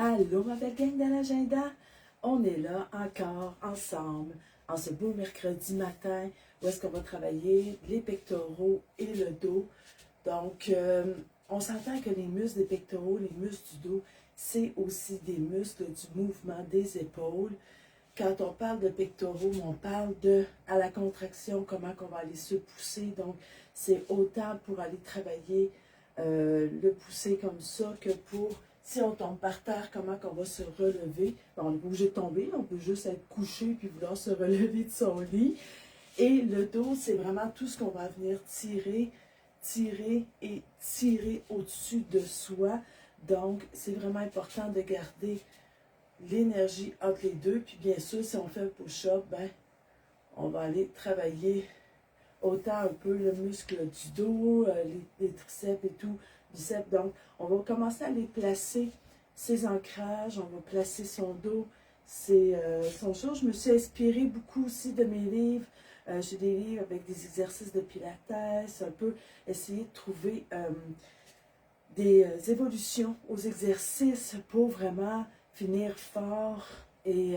Allô, ma belle gang de l'agenda! On est là encore ensemble en ce beau mercredi matin où est-ce qu'on va travailler les pectoraux et le dos. Donc, on s'entend que les muscles des pectoraux, les muscles du dos, c'est aussi des muscles du mouvement des épaules. Quand on parle de pectoraux, on parle à la contraction, comment on va aller se pousser. Donc, c'est autant pour aller travailler le pousser comme ça que pour, si on tombe par terre, comment on va se relever. Bon, on n'est pas obligé de tomber, on peut juste être couché puis vouloir se relever de son lit. Et le dos, c'est vraiment tout ce qu'on va venir tirer, tirer et tirer au-dessus de soi. Donc, c'est vraiment important de garder l'énergie entre les deux. Puis bien sûr, si on fait un push-up, ben, on va aller travailler autant un peu le muscle du dos, les triceps et tout, biceps. Donc, on va commencer à les placer, ses ancrages, on va placer son dos, son chose. Je me suis inspirée beaucoup aussi de mes livres. J'ai des livres avec des exercices de pilates, un peu essayer de trouver des évolutions aux exercices pour vraiment finir fort et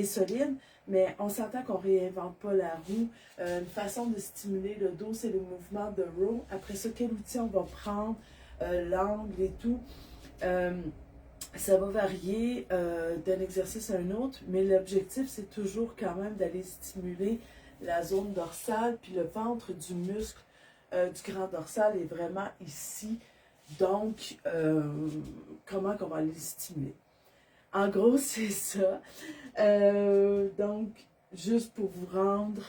solide, mais on s'entend qu'on ne réinvente pas la roue. Une façon de stimuler le dos, c'est le mouvement de row. Après ça, quel outil on va prendre, l'angle et tout. Ça va varier d'un exercice à un autre, mais l'objectif, c'est toujours quand même d'aller stimuler la zone dorsale, puis le ventre du muscle du grand dorsal est vraiment ici. Donc, comment on va aller le stimuler? En gros, c'est ça. Donc, juste pour vous rendre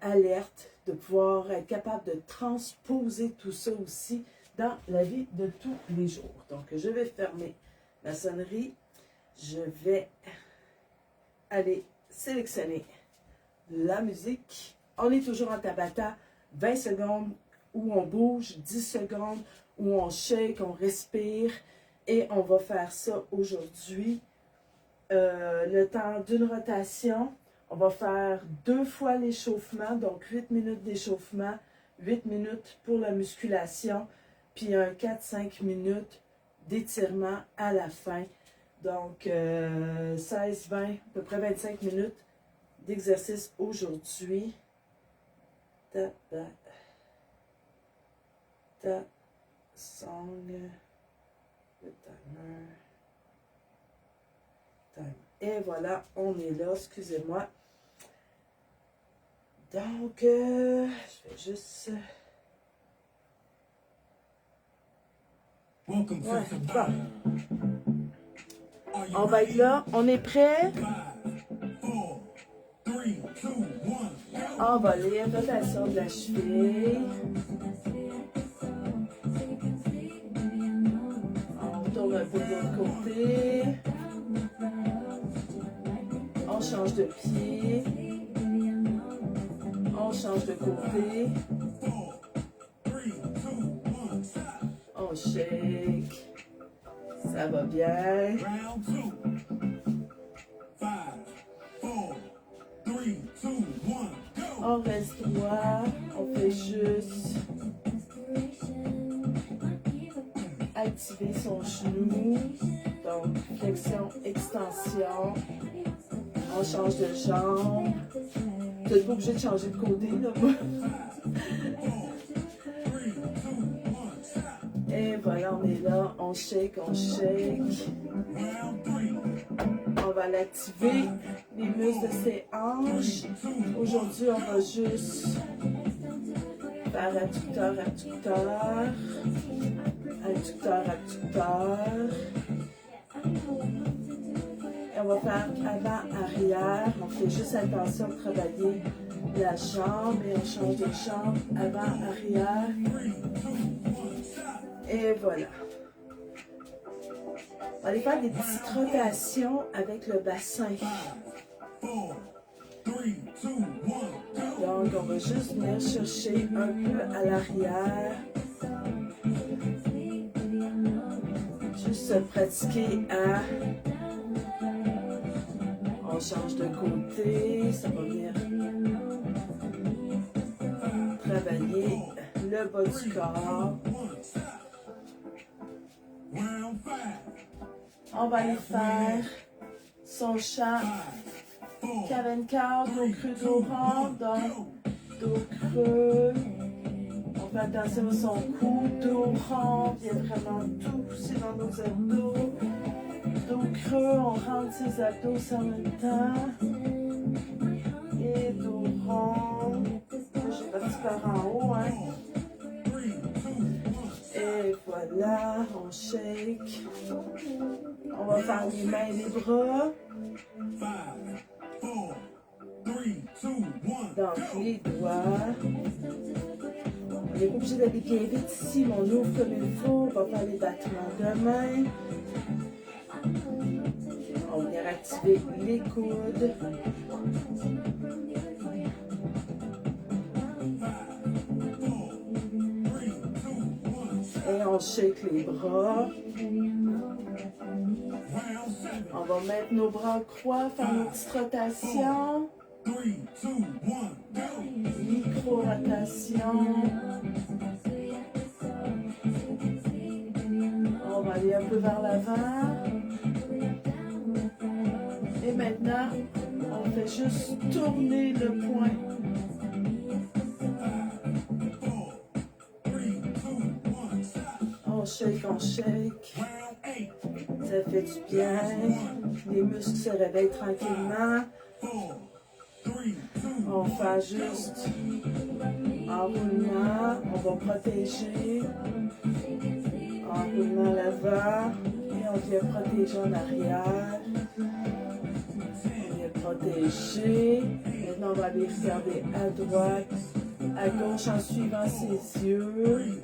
alerte, de pouvoir être capable de transposer tout ça aussi dans la vie de tous les jours. Donc, je vais fermer la sonnerie. Je vais aller sélectionner la musique. On est toujours en Tabata. 20 secondes où on bouge, 10 secondes où on shake, on respire. Et on va faire ça aujourd'hui. Le temps d'une rotation, on va faire 2 fois l'échauffement, donc 8 minutes d'échauffement, 8 minutes pour la musculation, puis un 4-5 minutes d'étirement à la fin. Donc 16-20, à peu près 25 minutes d'exercice aujourd'hui. Song. Le timer. Et voilà, on est là, excusez-moi. Donc, je vais juste... Ouais, bon. On va être là, on est prêt? On va aller, rotation de la cheville. On tourne un peu de l'autre côté. On change de pied. On change de côté. On shake. Ça va bien. On reste droit. On fait juste activer son genou. Donc, flexion, extension. On change de jambe. Vous n'êtes pas obligé de changer de côté, là. Et voilà, on est là. On shake, on shake. On va l'activer. Les muscles de ses hanches. Aujourd'hui, on va juste faire adducteur, adducteur. Adducteur, adducteur. Et on va faire avant-arrière. On fait juste attention de travailler la jambe et on change de jambe avant-arrière. Et voilà. On va aller faire des petites rotations avec le bassin. Donc, on va juste venir chercher un peu à l'arrière. Juste se pratiquer à... On change de côté, ça va venir travailler le bas du corps. On va aller faire son chant Karen-Car, dos creux, dos rond, donc dos creux. On fait attention à son cou, dos rond, vient vraiment tout pousser dans nos abdos. Dos creux, on rentre ses abdos en même temps. Et dos rond. J'ai parti par en haut, hein. Et voilà, on shake. On va faire les mains et les bras. Donc les doigts. On n'est pas obligé d'aller bien vite ici, mais on ouvre comme il faut. On va faire les battements de main. On va venir activer les coudes. Et on shake les bras. On va mettre nos bras en croix, faire nos petites rotations. Micro-rotation. On va aller un peu vers l'avant. Et maintenant, on fait juste tourner le poing. On shake. Ça fait du bien. Les muscles se réveillent tranquillement. On fait juste enroulement. On va protéger. Enroulement à l'avant. Et on vient protéger en arrière. On vient protéger. Maintenant, on va aller regarder à droite, à gauche en suivant ses yeux.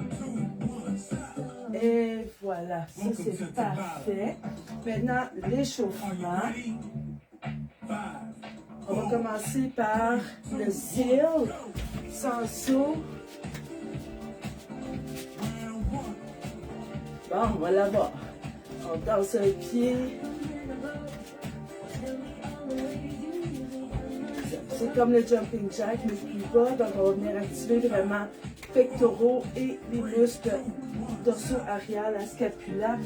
Et voilà, ça c'est parfait. Maintenant, l'échauffement. On va commencer par le seal, sans saut. Bon, on va là-bas. On danse un pied. C'est comme le jumping jack, mais plus bas. Donc, on va venir activer vraiment pectoraux et les muscles dorsaux arrière, la scapula.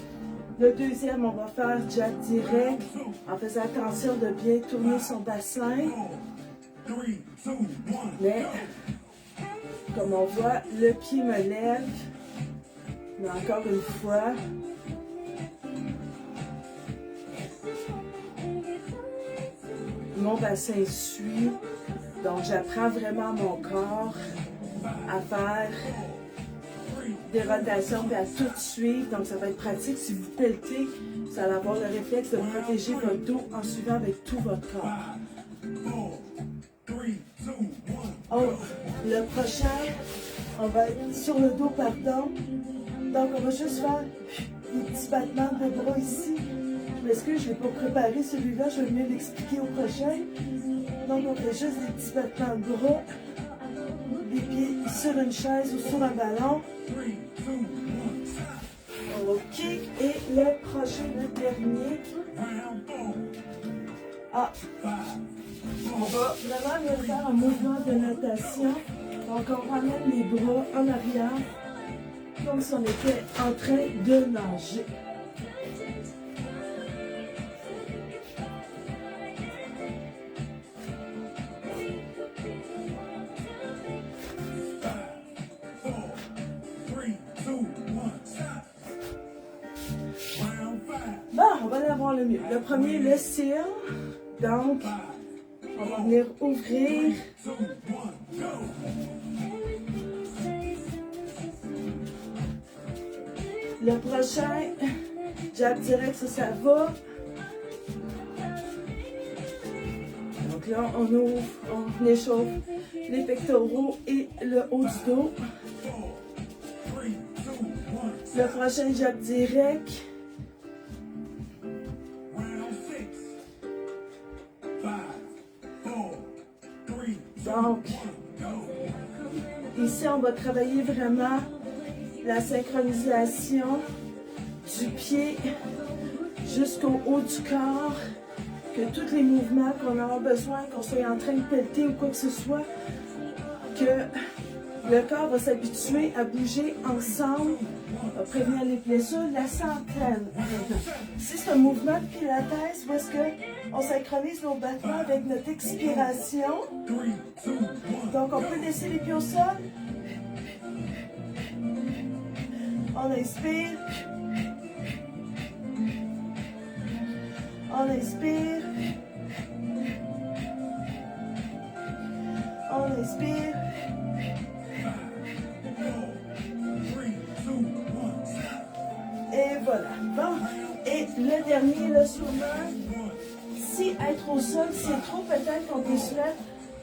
Le deuxième, on va faire jab direct en faisant attention de bien tourner son bassin. Mais, comme on voit, le pied me lève. Mais encore une fois, mon bassin suit. Donc, j'apprends vraiment mon corps à faire des rotations et à tout suivre. Donc, ça va être pratique. Si vous pelletez, vous allez avoir le réflexe de protéger votre dos en suivant avec tout votre corps. Oh, le prochain, on va être sur le dos, pardon. Donc, on va juste faire des petits battements de bras ici. Je m'excuse, je ne l'ai pas préparé celui-là. Je vais mieux l'expliquer au prochain. Donc, on fait juste des petits battements de bras. Les pieds sur une chaise ou sur un ballon. Ok, et le prochain, le dernier. On va vraiment venir faire un mouvement de natation. Donc on ramène les bras en arrière, comme si on était en train de nager. Bon, on va l'avoir le mieux. Le premier, le seal. Donc, on va venir ouvrir. Le prochain, jab direct, ça va. Donc là, on ouvre, on échauffe les pectoraux et le haut du dos. Le prochain, jab direct. Donc, ici, on va travailler vraiment la synchronisation du pied jusqu'au haut du corps, que tous les mouvements qu'on aura besoin, qu'on soit en train de pelleter ou quoi que ce soit, que Le corps va s'habituer à bouger ensemble, va prévenir les blessures. La s'entraîne. Si c'est un mouvement de pilates, où est-ce qu'on synchronise nos battements avec notre expiration. Donc, on peut laisser les pieds au sol. On inspire. On inspire. On inspire. Et voilà. Bon. Et le dernier, là, sûrement, si être au sol, c'est trop, peut-être qu'on peut se mettre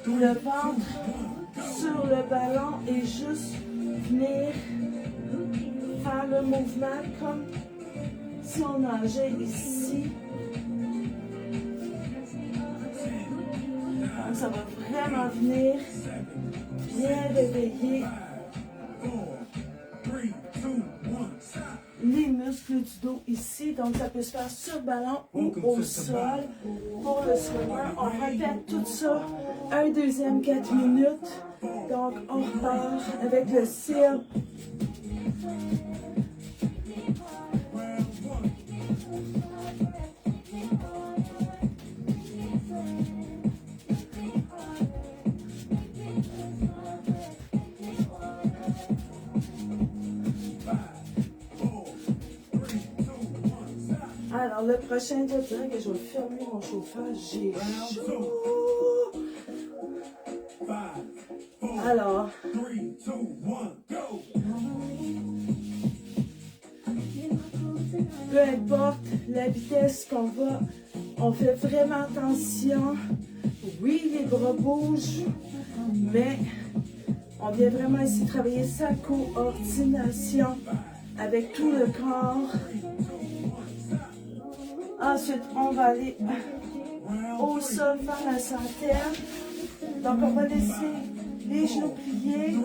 le ventre sur le ballon et juste venir faire le mouvement comme si on nageait ici. Donc, ça va vraiment venir bien réveiller les muscles du dos ici. Donc, ça peut se faire sur le ballon ou au sol. Pour le swimmer, on répète tout ça un deuxième 4 minutes. Donc, on repart avec le seal. Alors, le prochain, je dirais que je vais fermer mon chauffage. J'ai chaud. Alors, peu importe la vitesse qu'on va, on fait vraiment attention. Oui, les bras bougent, mais on vient vraiment ici travailler sa coordination avec tout le corps. Ensuite, on va aller au sol faire la centaine. Donc, on va laisser les genoux pliés.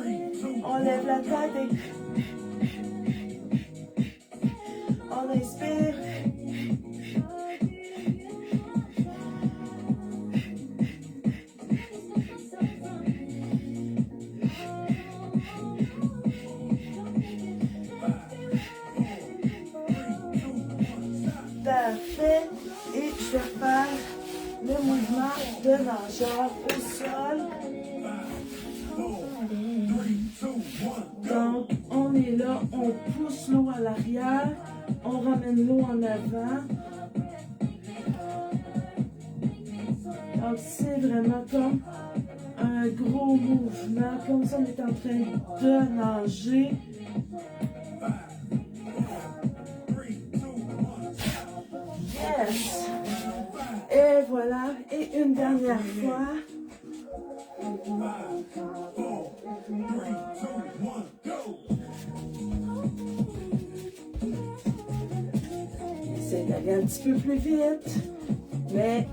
On lève la tête et on inspire. Parfait. Et je vais faire le mouvement de nageur au sol. Donc, on est là, on pousse l'eau à l'arrière, on ramène l'eau en avant. Donc, c'est vraiment comme un gros mouvement, comme si on est en train de nager. Yes! Et voilà, et une dernière fois. Essaye d'aller un petit peu plus vite, mais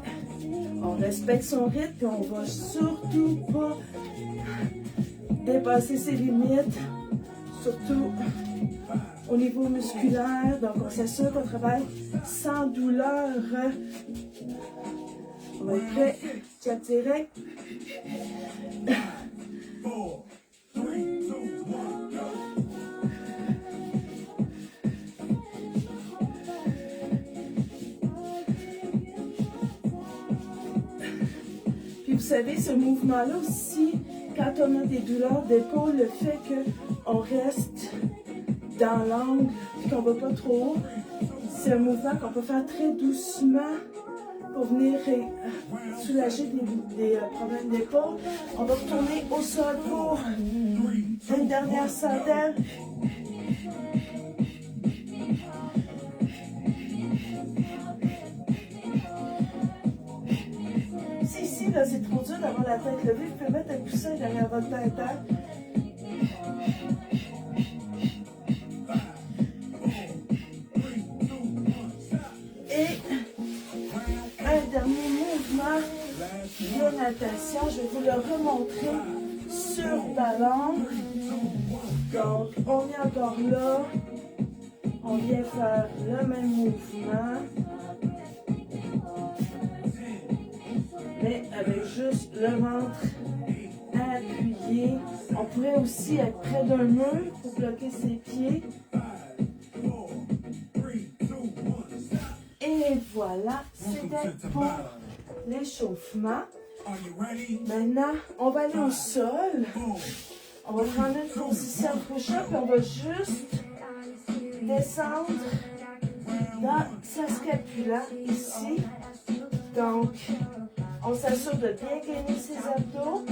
on respecte son rythme et on va surtout pas dépasser ses limites, surtout au niveau musculaire. Donc on s'assure qu'on travaille sans douleur. On va être prêt, jab direct. Puis vous savez, ce mouvement-là aussi, quand on a des douleurs d'épaule, le fait qu'on reste dans l'angle et qu'on ne va pas trop haut, c'est un mouvement qu'on peut faire très doucement pour venir soulager des problèmes d'épaule. On va retourner au sol pour une dernière centaine. Si ici, là, c'est trop dur d'avoir la tête levée, vous pouvez mettre un coussin derrière votre tête. De natation, je vais vous le remontrer sur ballon. Donc, on est encore là. On vient faire le même mouvement, mais avec juste le ventre appuyé. pieds. On pourrait aussi être près d'un mur pour bloquer ses pieds. Et voilà, c'était pour l'échauffement. Maintenant, on va aller au sol. On va prendre une position push-up et on va juste descendre dans sa scapula ici. Donc, on s'assure de bien gainer ses abdos.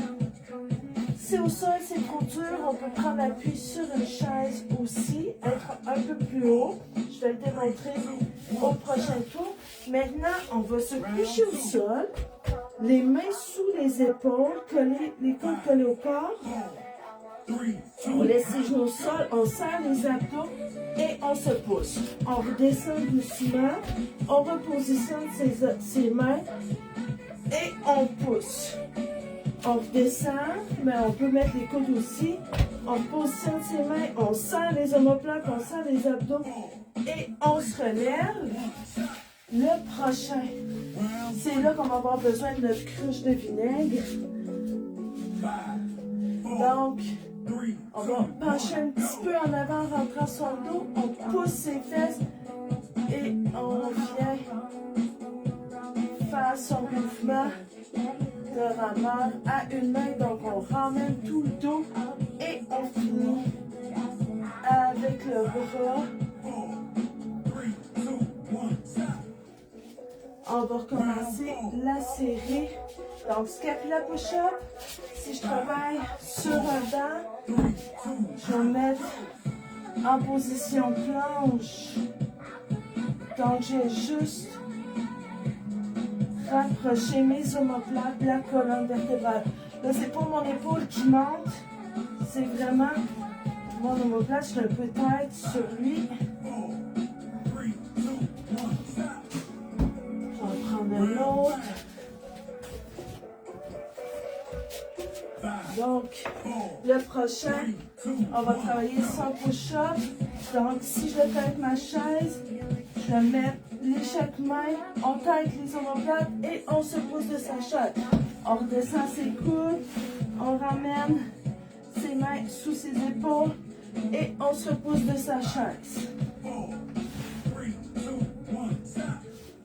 Si au sol c'est trop dur, on peut prendre appui sur une chaise aussi, être un peu plus haut. Je vais le démontrer au prochain tour. Maintenant, on va se coucher au sol, les mains sous les épaules, les coudes collés au corps. On laisse les genoux au sol, on serre les abdos et on se pousse. On redescend doucement, on repositionne ses mains et on pousse. On redescend, mais on peut mettre les coudes aussi. On positionne ses mains, on serre les omoplates, on serre les abdos et on se relève. Le prochain, c'est là qu'on va avoir besoin de notre cruche de vinaigre. Donc, on va pencher un petit peu en avant, rentrant son dos, on pousse ses fesses et on vient faire son mouvement de rameur à une main. Donc, on ramène tout le dos et on finit avec le bras. On va recommencer la série. Donc, scapula push-up. Si je travaille sur un banc, je vais me mettre en position planche. Donc, j'ai juste rapproché mes omoplates de la colonne vertébrale. Là, c'est pas mon épaule qui monte. C'est vraiment mon omoplate. Je suis un peu tête sur lui. Je vais prendre un autre. Donc, le prochain, on va travailler sans push-up. Donc, si je le fais avec ma chaise, je vais mettre chaque main, on tête les omoplates et on se pousse de sa chaise. On redescend ses coudes, on ramène ses mains sous ses épaules et on se repousse de sa chaise.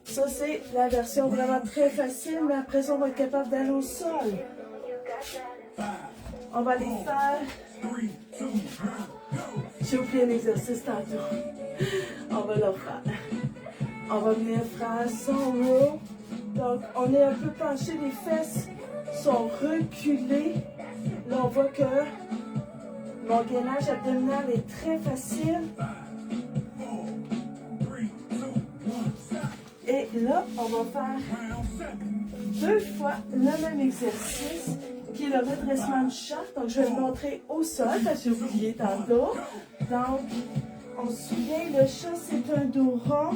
Ça, c'est la version vraiment très facile, mais après ça, on va être capable d'aller au sol. On va les faire. J'ai oublié l'exercice tantôt. On va le faire. On va venir faire son row. Donc, on est un peu penché, les fesses sont reculées. Là, on voit que mon gainage abdominal est très facile. Et là, on va faire 2 fois le même exercice qui est le redressement du chat. Donc, je vais le montrer au sol parce que j'ai oublié tantôt. Donc, on se souvient, le chat, c'est un dos rond.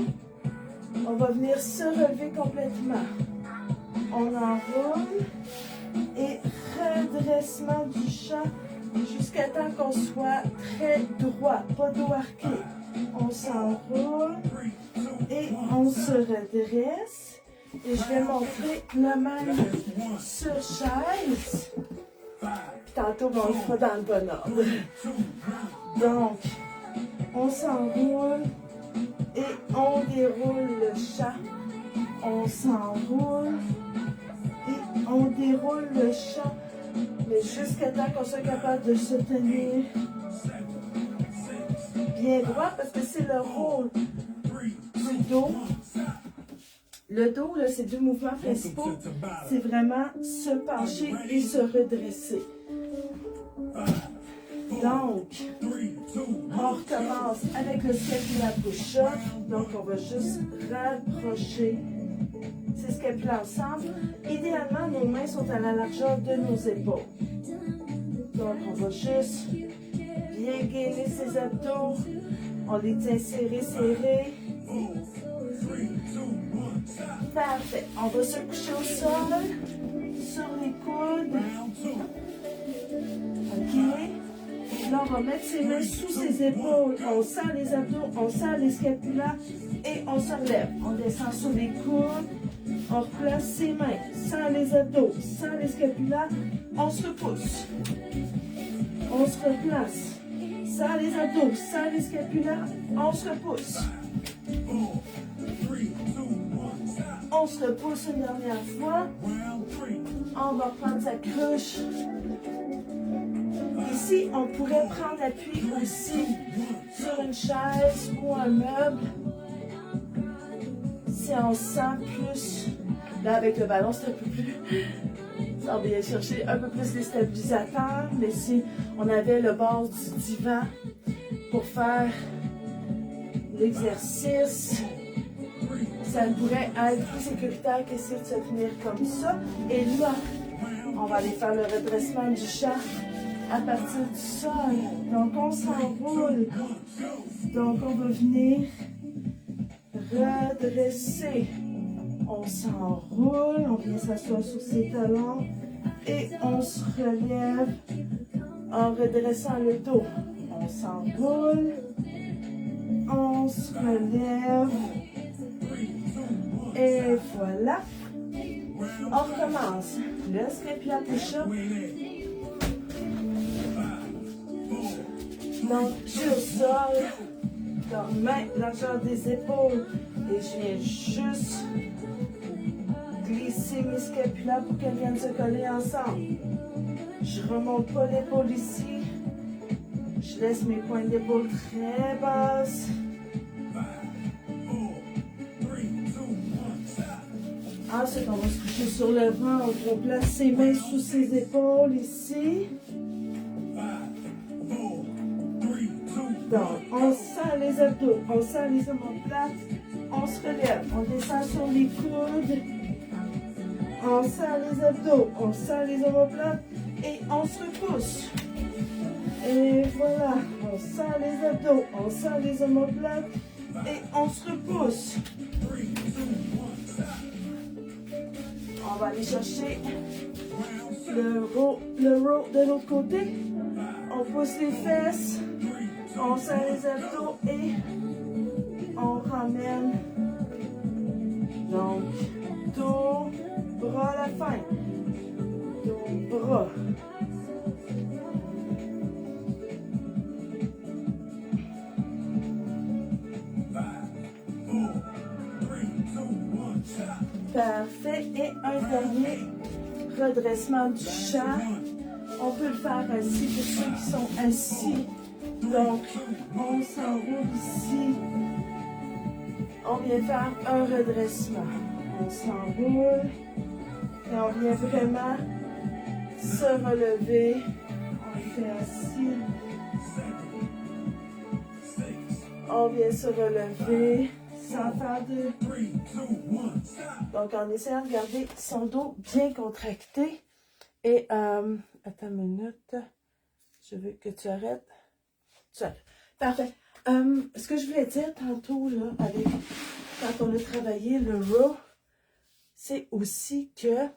On va venir se relever complètement. On enroule et redressement du chat jusqu'à temps qu'on soit très droit, pas dos arqué. On s'enroule et on se redresse. Et je vais montrer le même sur chaise. Tantôt, on le fera dans le bon ordre. Donc, on s'enroule et on déroule le chat. On s'enroule et on déroule le chat. Mais jusqu'à temps qu'on soit capable de se tenir bien droit parce que c'est le rôle du dos. Le dos, c'est 2 mouvements principaux. C'est vraiment se pencher et se redresser. Donc, on recommence avec le scapula push-up. Donc, on va juste rapprocher ces scapulas ensemble. Idéalement, nos mains sont à la largeur de nos épaules. Donc, on va juste bien gainer ses abdos. On les tient serrés, serrés. Parfait. On va se coucher au sol, sur les coudes. OK. Là, on va mettre ses mains sous ses épaules. On serre les abdos, on serre les scapulas et on se relève. On descend sur les coudes. On replace ses mains, serre les abdos, serre les scapulas. On se repousse. On se replace. Ça les abdos, ça les scapulaires. On se repousse. On se repousse une dernière fois. On va prendre sa cruche. Ici, on pourrait prendre appui aussi sur une chaise ou un meuble. Si on sent plus, là avec le ballon, c'est un peu plus, ça on vient chercher un peu plus les stabilisateurs, mais si on avait le bord du divan pour faire l'exercice, ça pourrait être plus sécuritaire qu'essayer de se tenir comme ça. Et là, on va aller faire le redressement du chat à partir du sol. Donc on s'enroule. Donc on va venir redresser. On s'enroule, on vient s'asseoir sur ses talons et on se relève en redressant le dos. On s'enroule, on se relève et voilà. On recommence. Le scapula push-up. Donc, je suis au sol. Donc, main, largeur des épaules. Et je viens juste glisser mes scapulas pour qu'elles viennent se coller ensemble. Je remonte pas l'épaule ici. Je laisse mes pointes d'épaule très basses. Ensuite, on va se coucher sur le ventre. On place ses mains sous ses épaules ici. Donc, on sent les abdos, on sent les omoplates, on se relève, on descend sur les coudes, on sent les abdos, on sent les omoplates et on se repousse. Et voilà, on sent les abdos, on sent les omoplates et on se repousse. On va aller chercher le row de l'autre côté. On pousse les fesses. On serre les abdos et on ramène. Donc, dos, bras à la fin. Dos, bras. Parfait. Et un dernier redressement du chat. On peut le faire assis pour ceux qui sont assis. Donc, on s'enroule ici. On vient faire un redressement. On s'enroule. Et on vient vraiment se relever. On fait assis. On vient se relever sans faire de... Donc, on essaie de garder son dos bien contracté. Et, attends une minute. Je veux que tu arrêtes. Parfait. Ce que je voulais dire tantôt, là, quand on a travaillé le row, c'est aussi que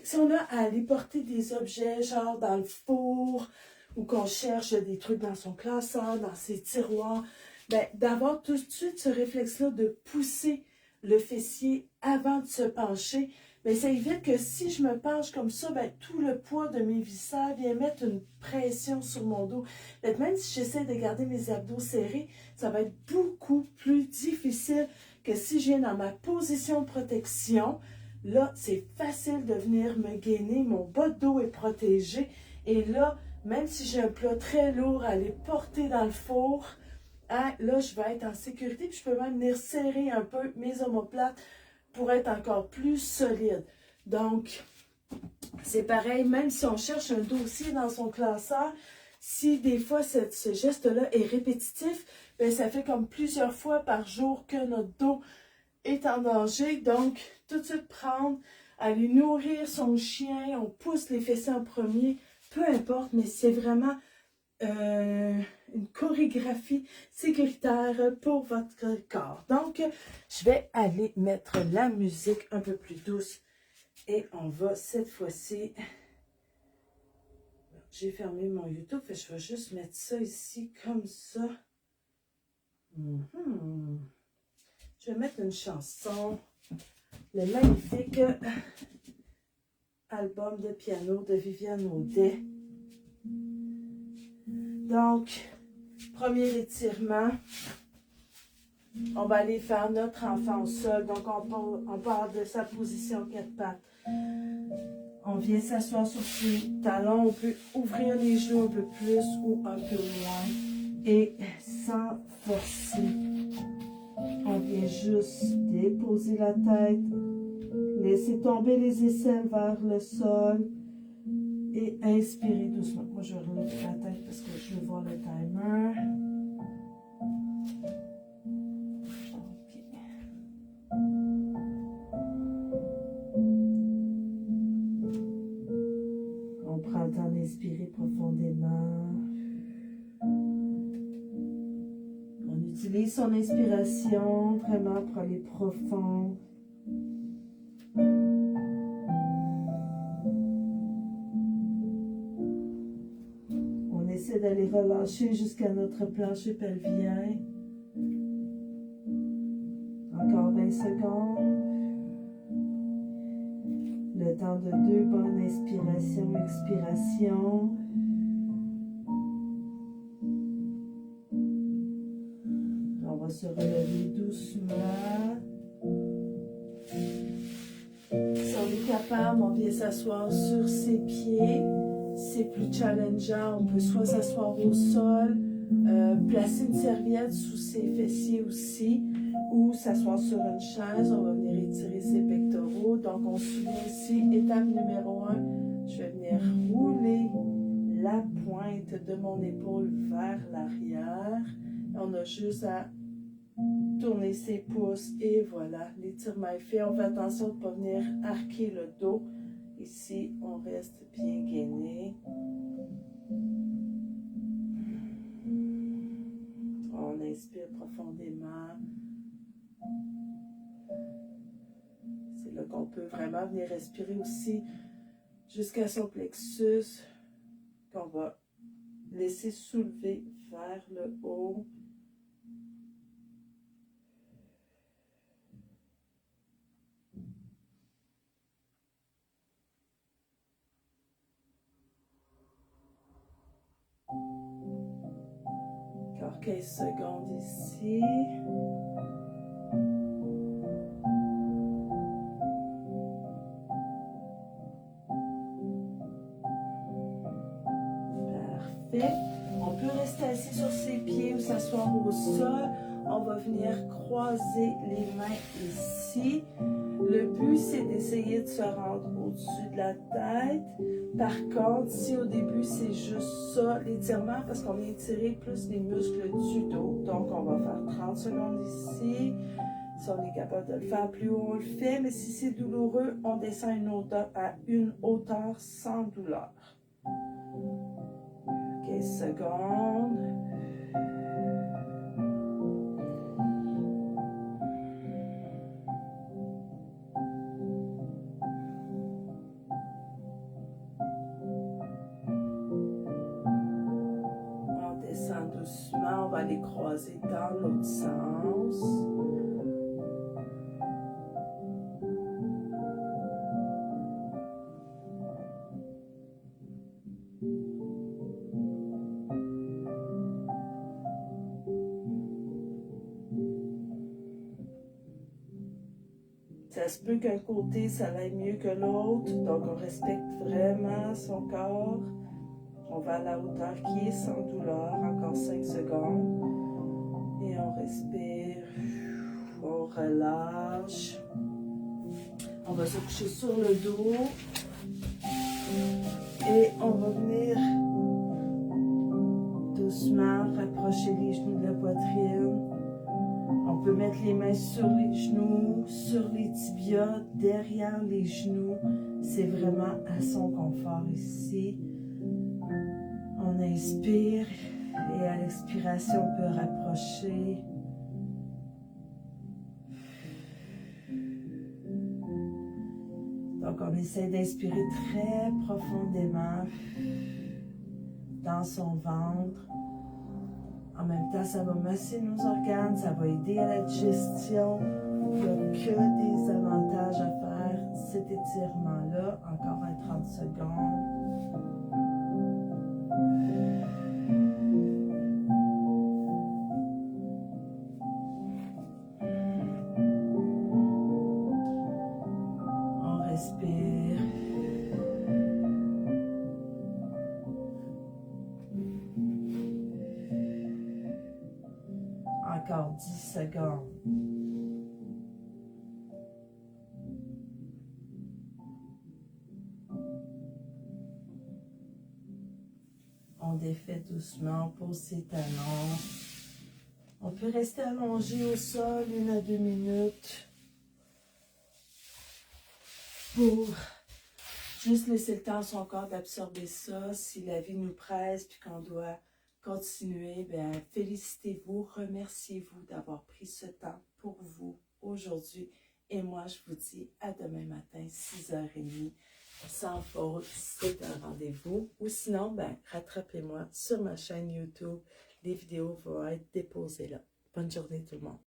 si on a à aller porter des objets, genre dans le four, ou qu'on cherche des trucs dans son classeur, dans ses tiroirs, ben, d'avoir tout de suite ce réflexe-là de pousser le fessier avant de se pencher, mais ça évite que si je me penche comme ça, ben, tout le poids de mes viscères vient mettre une pression sur mon dos. Donc, même si j'essaie de garder mes abdos serrés, ça va être beaucoup plus difficile que si je viens dans ma position de protection. Là, c'est facile de venir me gainer, mon bas de dos est protégé. Et là, même si j'ai un plat très lourd à aller porter dans le four, hein, là, je vais être en sécurité. Puis je peux même venir serrer un peu mes omoplates pour être encore plus solide. Donc, c'est pareil, même si on cherche un dossier dans son classeur, si des fois ce geste-là est répétitif, bien, ça fait comme plusieurs fois par jour que notre dos est en danger. Donc, tout de suite prendre, aller nourrir son chien, on pousse les fessiers en premier, peu importe, mais c'est vraiment une chorégraphie sécuritaire pour votre corps. Donc, je vais aller mettre la musique un peu plus douce et on va cette fois-ci... J'ai fermé mon YouTube, et je vais juste mettre ça ici comme ça. Je vais mettre une chanson, le magnifique album de piano de Viviane Audet. Donc, premier étirement. On va aller faire notre enfant au sol. Donc, on part de sa position 4 pattes. On vient s'asseoir sur ses talons. On peut ouvrir les genoux un peu plus ou un peu moins. Et sans forcer, on vient juste déposer la tête. Laisser tomber les aisselles vers le sol. Et inspirer doucement. Moi, je relève la tête parce que je veux voir le timer. On prend le temps d'inspirer profondément. On utilise son inspiration vraiment pour aller profond. On essaie d'aller relâcher jusqu'à notre plancher pelvien. Encore 20 secondes. Le temps de 2 bonnes inspirations, expirations. On va se relever doucement. Si on est capable, on vient s'asseoir sur ses pieds. C'est plus challengeant. On peut soit s'asseoir au sol, placer une serviette sous ses fessiers aussi, ou s'asseoir sur une chaise. On va venir étirer ses pectoraux. Donc, on se souvient ici, étape numéro 1, je vais venir rouler la pointe de mon épaule vers l'arrière. On a juste à tourner ses pouces et voilà, l'étirement est fait. On fait attention de ne pas venir arquer le dos. Ici, on reste bien gainé. On inspire profondément. C'est là qu'on peut vraiment venir respirer aussi jusqu'à son plexus, qu'on va laisser soulever vers le haut. Encore 15 secondes ici. Parfait. On peut rester assis sur ses pieds ou s'asseoir au sol. On va venir croiser les mains ici. Le but, c'est d'essayer de se rendre au-dessus de la tête. Par contre, si au début, c'est juste ça, l'étirement, parce qu'on vient étirer plus les muscles du dos. Donc, on va faire 30 secondes ici. Si on est capable de le faire plus haut, on le fait. Mais si c'est douloureux, on descend à une hauteur sans douleur. 15 secondes. On descend doucement, on va les croiser dans l'autre sens. Ça se peut qu'un côté, ça aille mieux que l'autre. Donc, on respecte vraiment son corps. On va à la hauteur qui est sans douleur. Encore 5 secondes. Et on respire. On relâche. On va se coucher sur le dos. Et on va venir doucement rapprocher les genoux de la poitrine. On peut mettre les mains sur les genoux, sur les tibias, derrière les genoux. C'est vraiment à son confort ici. On inspire et à l'expiration, on peut rapprocher. Donc, on essaie d'inspirer très profondément dans son ventre. En même temps, ça va masser nos organes, ça va aider à la digestion. Il n'y a que des avantages à faire cet étirement-là, encore un 30 secondes. On respire. Encore 10 secondes. On défait doucement, on pose ses talons. On peut rester allongé au sol 1 à 2 minutes pour juste laisser le temps à son corps d'absorber ça. Si la vie nous presse puis qu'on doit continuer, bien, félicitez-vous, remerciez-vous d'avoir pris ce temps pour vous aujourd'hui. Et moi, je vous dis à demain matin, 6h30. Sans faute, c'est un rendez-vous. Ou sinon, ben, rattrapez-moi sur ma chaîne YouTube. Les vidéos vont être déposées là. Bonne journée tout le monde.